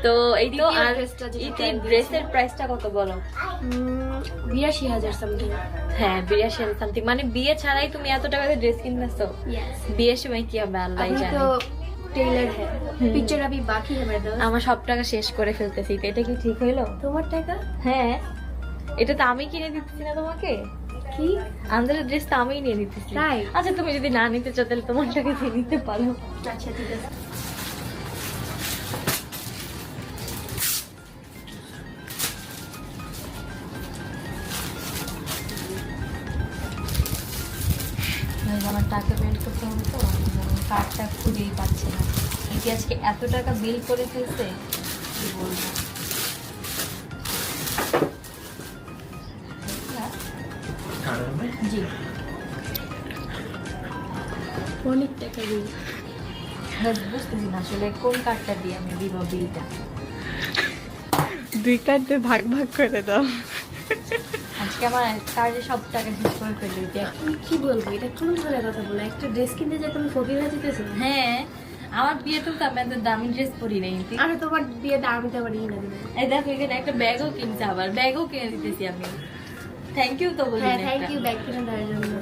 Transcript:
তো এই তো আর এই ড্রেসের প্রাইসটা কত বলো? 82,000 সামথিং। হ্যাঁ 82,000 সামথিং। মানে বিয়ে ছাড়াই তুমি এত টাকাতে ড্রেস কিনতেছো? বিয়ের সময় কি হবে আল্লাহ জানে। তো টেইলার হ্যাঁ, পিকচার अभी বাকি है मेरे दोस्त। আমার সব টাকা শেষ করে ফেলতেছি, এটা কি ঠিক হইলো? তোমার টাকা? হ্যাঁ, এটা তো আমি কিনে দিতেছি না তোমাকে। কি আন্দাজের ড্রেস তো আমিই নিয়ে দিতেছি। তাই? আচ্ছা তুমি যদি না নিতে চাও তাহলে তোমার টাকা দিয়ে নিতে পারো। আচ্ছা ঠিক আছে। আমার টাকা বের করতে হবে তো, কার্ডটা খুঁজেই পাচ্ছে না। এটি আজকে এত টাকা বিল করে ফেলছে কি বলবো। জি অনেক টাকা দিই। বুঝতেছি না আসলে কোন কার্ডটা দিয়ে আমি দিব বিলটা। 2 কার্ডে ভাগ ভাগ করে দাও। আজকে আমার কার্ডে সব টাকা শেষ করে ফেলবে। তুমি কি বলবো, এটা কোন ধরনের কথা বলো? একটা ড্রেস কিনতে যে তুমি ফকির হয়ে যেতেছো। হ্যাঁ আমার বিয়েতেও তো আমি এত দামি ড্রেস পরি নাই। আরে তোমার বিয়ে দামি তো বাড়ি না দিবে। এই দেখো এখানে একটা ব্যাগও কিনছে, আবার ব্যাগও কিনে দিতেছি আমি। থ্যাংক ইউ তো বলি হ্যাঁ না থ্যাংক একটা। ইউ ব্যাগ কিনে দেওয়ার জন্য।